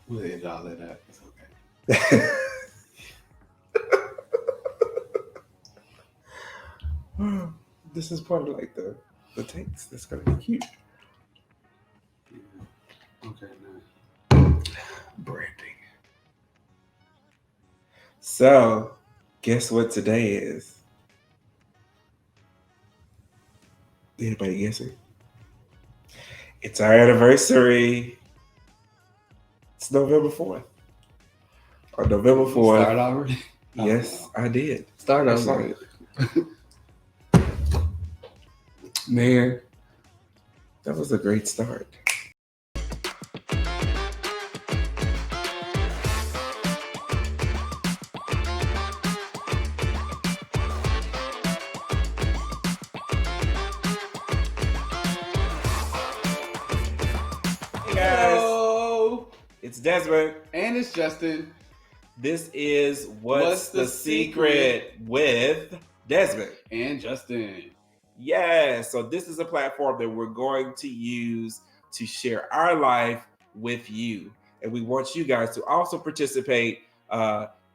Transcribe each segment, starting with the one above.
We'll edit all that out. It's okay. This is part of like the takes. That's gonna be cute. Yeah. Okay, now. Branding. So, guess what today is? Anybody guessing? It's our anniversary. It's November 4th. On November You 4th. start already? Yes, I did. Start I over. started. Man. That was a great start. Hey guys, Hello. it's Desmond. And it's Justin. This is What's the the Secret with Desmond. And Justin. Yeah, so this is a platform that we're going to use to share our life with you. And we want you guys to also participate.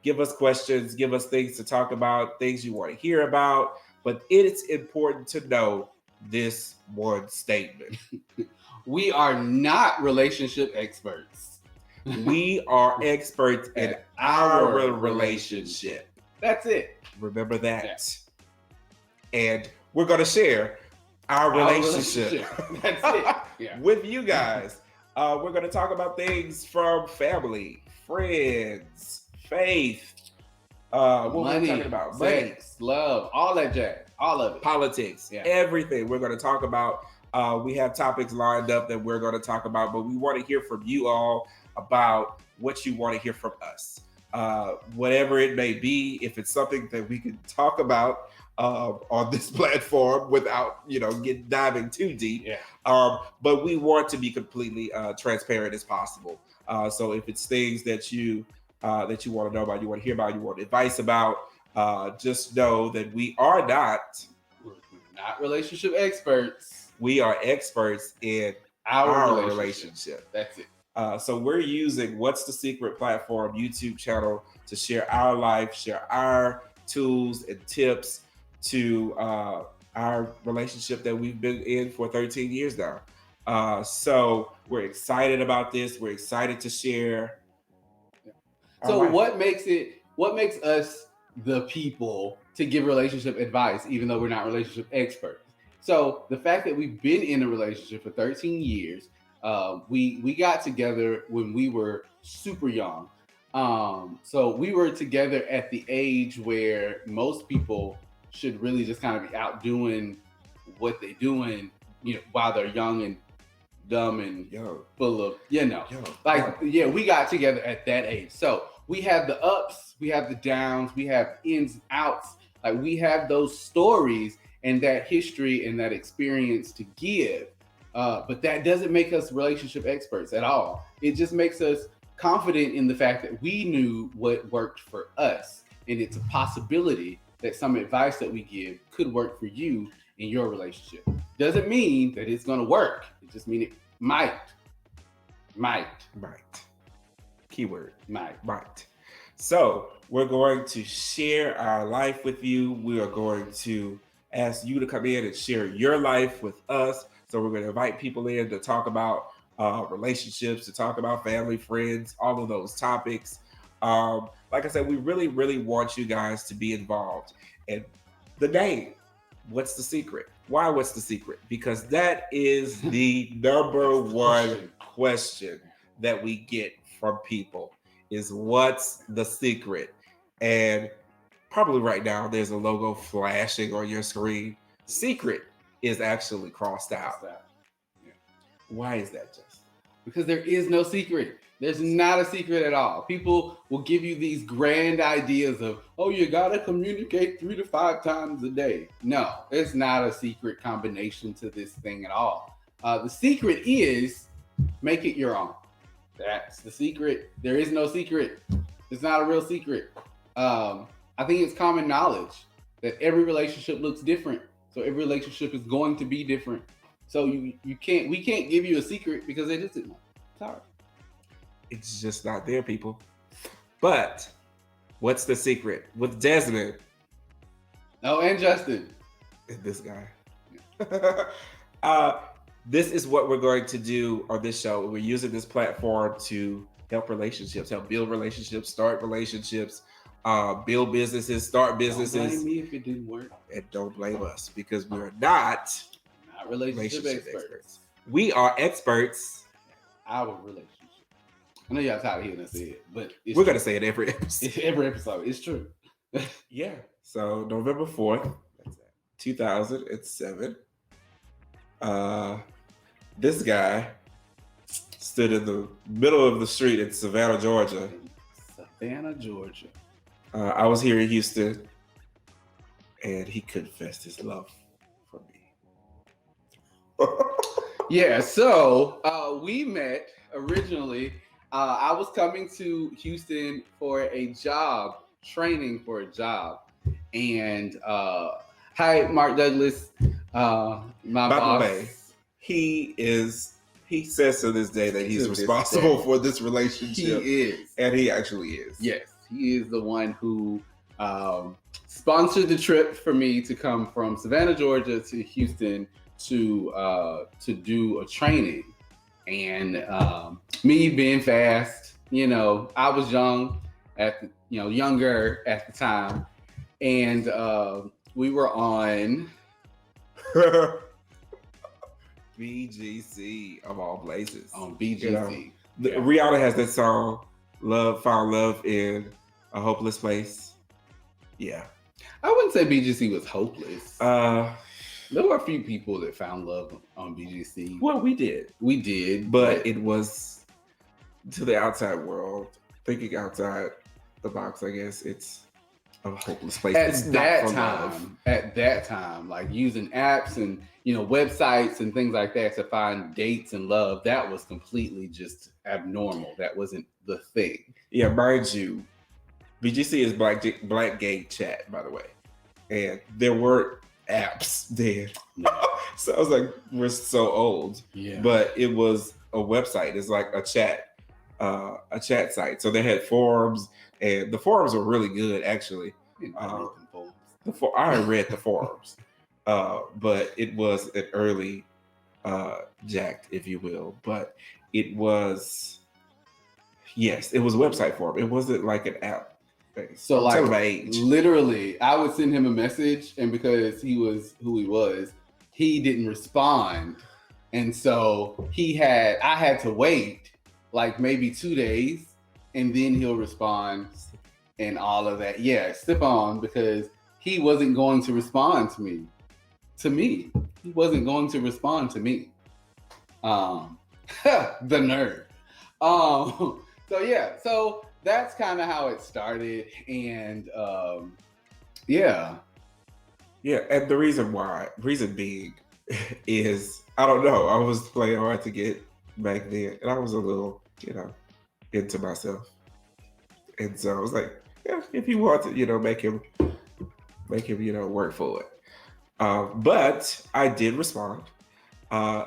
Give us questions, give us things to talk about, things you want to hear about. But it's important to know this one statement. We are not relationship experts. We are experts in At our our relationship. That's it. Remember that. And we're going to share our relationship. That's it. Yeah. with you guys. We're going to talk about things from family, friends, faith, what Money, we're talking about, money, sex, love, all that jazz, all of it. politics, Yeah. everything we're going to talk about. We have topics lined up that we're going to talk about, but we want to hear from you all about what you want to hear from us. Whatever it may be, if it's something that we can talk about on this platform without diving too deep. Yeah. But we want to be completely transparent as possible. So if it's things that you want to know about, you want to hear about, you want advice about, just know that we are We're not relationship experts. we are experts in Our relationship. That's it. So we're using What's the Secret platform YouTube channel to share our life, share our tools and tips to our relationship that we've been in for 13 years now. So we're excited about this. We're excited to share. So what makes us the people to give relationship advice, even though we're not relationship experts? So the fact that we've been in a relationship for 13 years, we got together when we were super young. So we were together at the age where most people should really just kind of be out doing what they're doing, while they're young and dumb and full of, we got together at that age. So we have the ups, we have the downs, we have ins, outs. Like we have those stories and that history and that experience to give. But that doesn't make us relationship experts at all. It just makes us confident in the fact that we knew what worked for us. And it's a possibility that some advice that we give could work for you in your relationship. Doesn't mean that it's going to work. It just means it might. Keyword. Might. So we're going to share our life with you. We are going to ask you to come in and share your life with us. So we're going to invite people in to talk about relationships, to talk about family, friends, all of those topics. Like I said, we really, really want you guys to be involved. And the name, What's the Secret? Why What's the Secret? Because that is the number one question that we get from people is what's the secret? And probably right now there's a logo flashing on your screen. Secret is actually crossed out. Yeah. Why is that, Justin? Because there is no secret. There's not a secret at all. People will give you these grand ideas of, oh, you gotta communicate 3 to 5 times a day. No, it's not a secret combination to this thing at all. The secret is make it your own. That's the secret. There is no secret. It's not a real secret. I think it's common knowledge that every relationship looks different. So every relationship is going to be different. So we can't give you a secret because it isn't one. Sorry. It's just not there, people. But what's the secret with Desmond? Oh, and Justin. This guy. This is what we're going to do on this show. We're using this platform to help relationships, help build relationships, start relationships, build businesses, start businesses. Don't blame me if it didn't work. And don't blame us because we're not relationship experts. We are experts. Our relationship. I know y'all tired of hearing us say it, but we're going to say it every episode. Every episode. It's true. Yeah. So November 4th, 2007. This guy stood in the middle of the street in Savannah, Georgia. I was here in Houston, and he confessed his love for me. Yeah, so we met originally. I was coming to Houston for a job, training for a job. And hi, Mark Douglas, my boss. He says to this day that he's responsible for this relationship. He is. And he actually is. Yes, he is the one who sponsored the trip for me to come from Savannah, Georgia to Houston to do a training. And me being fast, I was younger at the time. And we were on BGC of all places. On BGC. Rihanna has that song, Found Love in a Hopeless Place. Yeah. I wouldn't say BGC was hopeless. There were a few people that found love on BGC. Well, we did. But it was to the outside world, thinking outside the box, I guess. It's a hopeless place. At that time, like using apps and websites and things like that to find dates and love, that was completely just abnormal. That wasn't the thing. Yeah, mind you, BGC is Black Gay Chat, by the way, and there weren't apps then. So I was like, we're so old. Yeah, but it was a website. It's like a chat site. So they had forums. And the forums were really good, actually. I read the forums, but it was an early jacked, if you will. But it was website forum. It wasn't like an app. So literally, I would send him a message, and because he was who he was, he didn't respond, and so I had to wait like maybe 2 days. And then he'll respond and all of that. Yeah, slip on, because he wasn't going to respond to me. He wasn't going to respond to me. The nerd. So that's kind of how it started. And yeah. And the reason being is, I don't know, I was playing hard to get back then. And I was a little, into myself, and so I was like, yeah, if you want to, make him, work for it. But I did respond.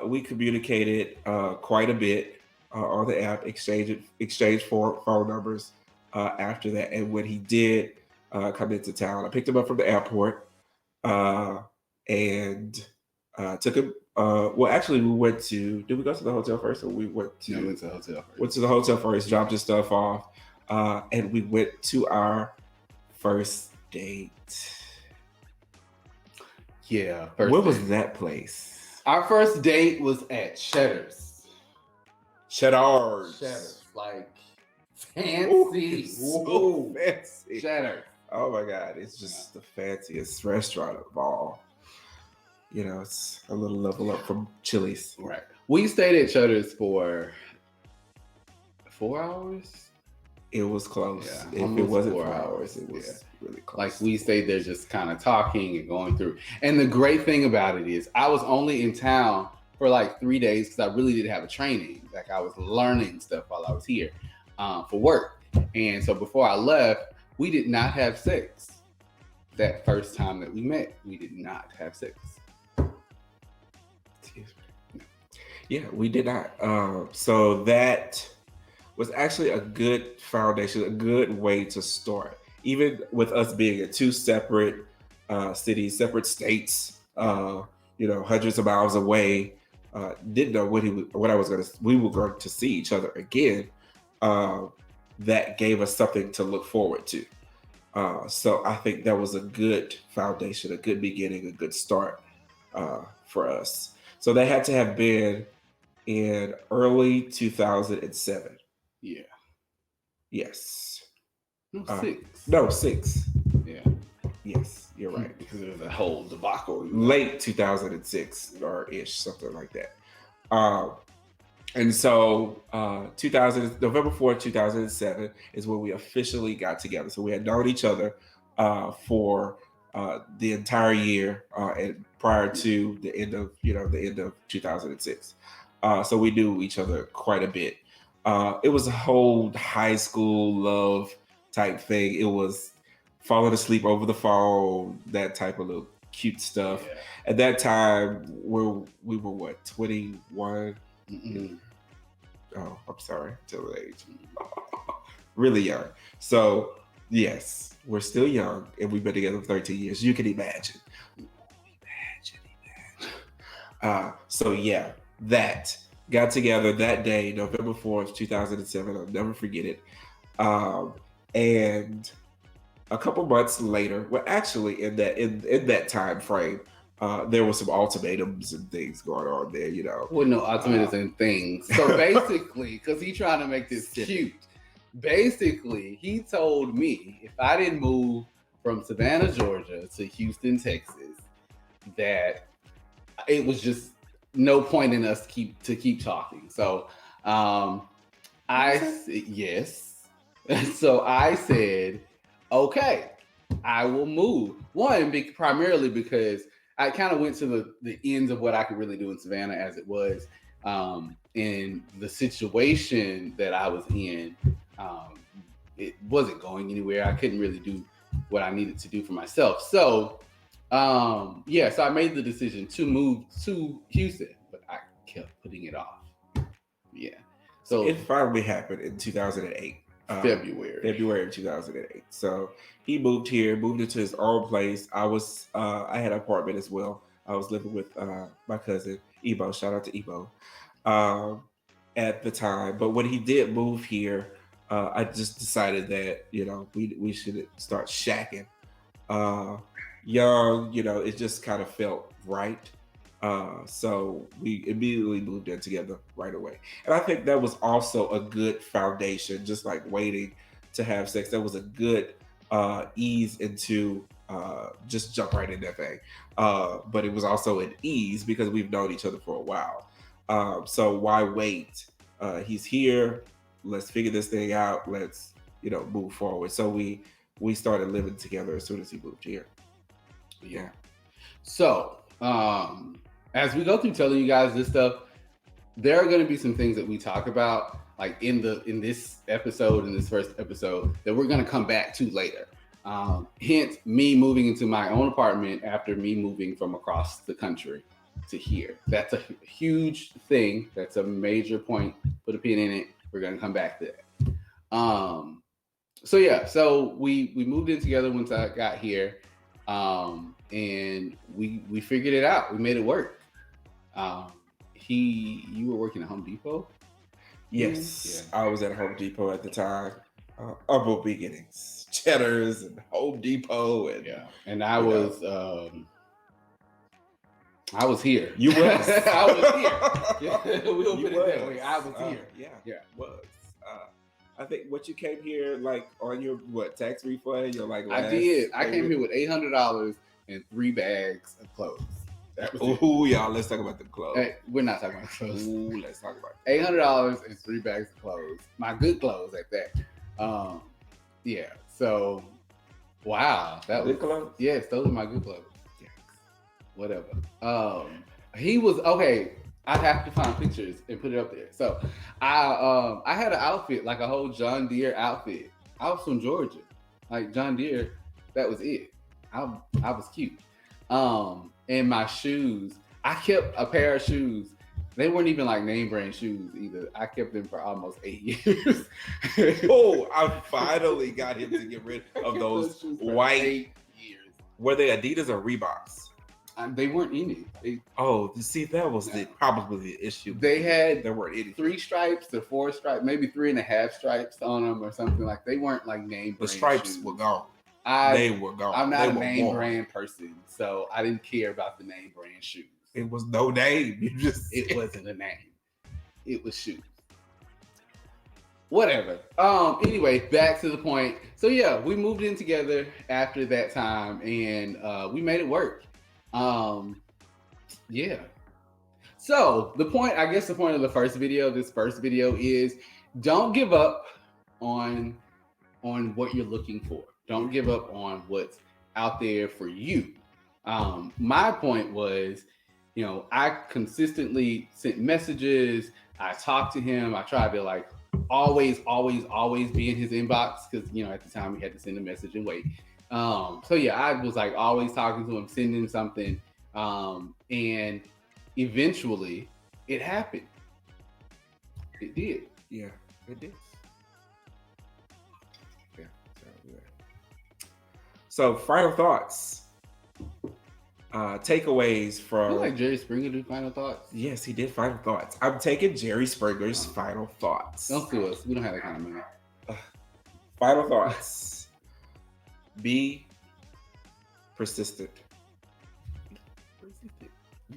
We communicated quite a bit on the app, exchanged phone numbers after that. And when he did come into town, I picked him up from the airport and took him. Actually, we went to. Did we go to the hotel first, or we went to? No, we went to the hotel first. Went to the hotel first, dropped his stuff off, and we went to our first date. Yeah. Where was that place? Our first date was at Cheddar's. Like fancy. So fancy. Cheddar's. Oh my God! It's just the fanciest restaurant of all. It's a little level up from Chili's. Right. We stayed at Cheddar's for 4 hours. It was close. Yeah, if it wasn't 4 hours, it was really close. Like we stayed there just kind of talking and going through. And the great thing about it is I was only in town for like 3 days because I really didn't have a training. Like I was learning stuff while I was here for work. And so before I left, we did not have sex. That first time that we met, we did not have sex. Yeah, we did not. So that was actually a good foundation, a good way to start. Even with us being in two separate cities, separate states, hundreds of miles away, didn't know what I was going to. We were going to see each other again. Uh, that gave us something to look forward to. So I think that was a good foundation, a good beginning, a good start for us. So they had to have been in early 2007. Yeah. Yes. No, 6. No, 6. Yeah. Yes, you're right. Because there was a whole debacle. Late 2006 or ish, something like that. And so 2000, November 4th, 2007 is when we officially got together. So we had known each other for the entire year and prior to the end of 2006. So we knew each other quite a bit. It was a whole high school love type thing. It was falling asleep over the phone, that type of little cute stuff. Yeah. At that time, we were what, 21? Mm-mm. Oh, I'm sorry, till the age. Really young. So yes, we're still young, and we've been together for 13 years. You can imagine. So yeah, that got together that day, November 4th, 2007. I'll never forget it. And a couple months later, well, actually in that time frame, there were some ultimatums and things going on there, Well, no ultimatums and things. So basically, because he's trying to make this cute, basically, he told me if I didn't move from Savannah, Georgia to Houston, Texas, that it was just no point in us to keep talking. So yes. So I said, okay, I will move. One, primarily because I kind of went to the ends of what I could really do in Savannah as it was. And the situation that I was in, it wasn't going anywhere. I couldn't really do what I needed to do for myself. So, so I made the decision to move to Houston, but I kept putting it off. Yeah. So it finally happened in 2008. February of 2008. So he moved here, moved into his own place. I had an apartment as well. I was living with my cousin Ebo. Shout out to Ebo at the time. But when he did move here, I just decided that we should start shacking. Young, it just kind of felt right. So we immediately moved in together right away. And I think that was also a good foundation, just like waiting to have sex. That was a good ease into just jump right in that thing. But it was also an ease because we've known each other for a while. So why wait? He's here. Let's figure this thing out. Let's, move forward. So we started living together as soon as he moved here. Yeah. So, as we go through telling you guys this stuff, there are going to be some things that we talk about, like in this episode, in this first episode, that we're going to come back to later. Hence, me moving into my own apartment after me moving from across the country to here. That's a huge thing. That's a major point. Put a pin in it. We're going to come back to that. So we moved in together once I got here, and we figured it out. We made it work. You were working at Home Depot? Yes, yeah. I was at Home Depot at the time. Humble beginnings, Cheddar's and Home Depot, and I was here. You was. I was here. Yeah, we'll put it that way. I was here. Yeah, was. I think what you came here like on your tax refund. You're like, I did. I came here with $800 and 3 bags of clothes. Ooh, y'all, let's talk about the clothes. Hey, we're not talking about clothes. Ooh, let's talk about $800 and 3 bags of clothes. My good clothes at that. Yeah. So, wow, that good clothes. Yes, those are my good clothes. Yeah. Whatever. He was okay. I have to find pictures and put it up there. So, I had an outfit, like a whole John Deere outfit. I was from Georgia, like John Deere. That was it. I was cute. And my shoes, I kept a pair of shoes They weren't even like name brand shoes either. I kept them for almost 8 years. Oh, I finally got him to get rid of those white. 8 years. Were they Adidas or Reeboks? They weren't any. See, that was probably the issue. There weren't any 3 stripes to 4 stripes, maybe 3.5 stripes on them or something like. They weren't like name brand. The stripes shoes. were gone. They were gone. I'm not a name brand person, so I didn't care about the name brand shoes. It was no name. It wasn't a name. It was shoes. Whatever. Anyway, back to the point. So yeah, we moved in together after that time, and we made it work. Yeah. So the point of the first video, this first video, is don't give up on what you're looking for. Don't give up on what's out there for you. My point was, I consistently sent messages. I talked to him. I tried to like always be in his inbox because, at the time we had to send a message and wait. So yeah, I was like always talking to him, sending something. And eventually it happened. It did. Yeah, it did. Yeah. So final thoughts. Takeaways from. You like Jerry Springer do final thoughts? Yes, he did final thoughts. I'm taking Jerry Springer's final thoughts. Don't sue us. We don't have that kind of money. Final thoughts. Be persistent.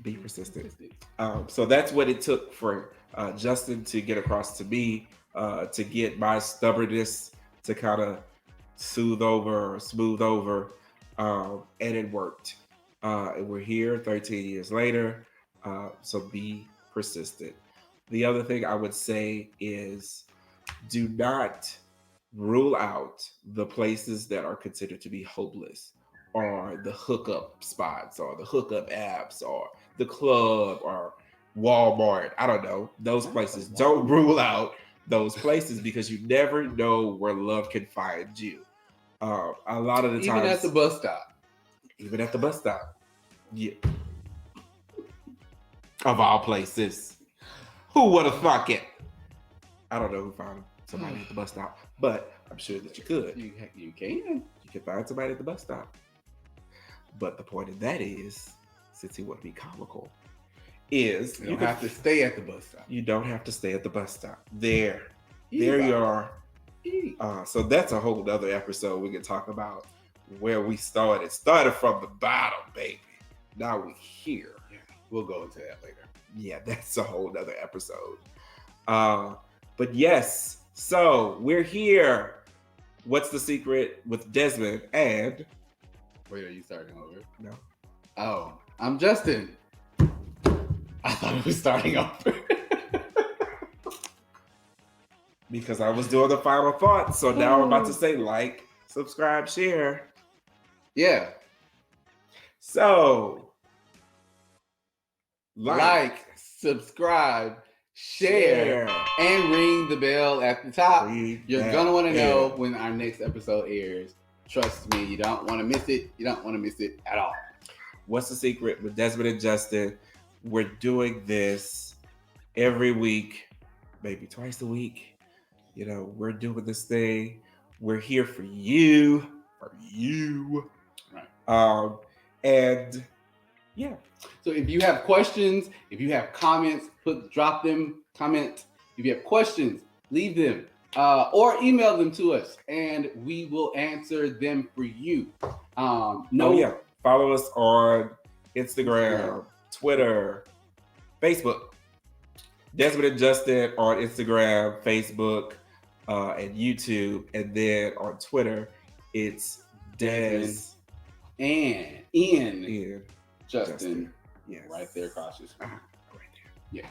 Be persistent. So that's what it took for Justin to get across to me, to get my stubbornness to kind of smooth over, and it worked. And we're here 13 years later. So be persistent. The other thing I would say is do not rule out the places that are considered to be hopeless, or the hookup spots, or the hookup apps, or the club, or Walmart. I don't know. Those places. Don't rule out those places because you never know where love can find you. A lot of the times. Even at the bus stop. Even at the bus stop. Yeah. Of all places. Who would have thought it? I don't know who found somebody at the bus stop, but I'm sure that you could. You can. You can find somebody at the bus stop. But the point of that is, since you want to be comical, is you don't have to stay at the bus stop. You don't have to stay at the bus stop. There you are. So that's a whole other episode. We can talk about where we started. Started from the bottom, baby. Now we're here. Yeah, we'll go into that later. Yeah, that's a whole other episode. But yes, so we're here. What's the secret with Desmond and... Wait, are you starting over? No. Oh, I'm Justin. I thought we were starting over. Because I was doing the final thoughts. So now I'm about to say like, subscribe, share. Yeah. So, like, subscribe, share, and ring the bell at the top. You're going to want to know when our next episode airs. Trust me, you don't want to miss it. You don't want to miss it at all. What's the secret with Desmond and Justin? We're doing this every week, maybe twice a week. We're doing this thing. We're here for you. Right. And yeah. So if you have questions, if you have comments, drop them, comment. If you have questions, leave them. Or email them to us, and we will answer them for you. Follow us on Instagram, Twitter, Facebook. Desmond and Justin on Instagram, Facebook, and YouTube. And then on Twitter, it's Des and Ian Justin. Yes. Right there across your screen. Right there. Yeah.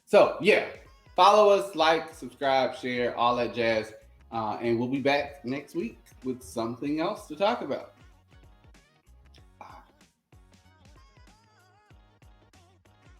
So, yeah. Follow us, like, subscribe, share, all that jazz. And we'll be back next week with something else to talk about.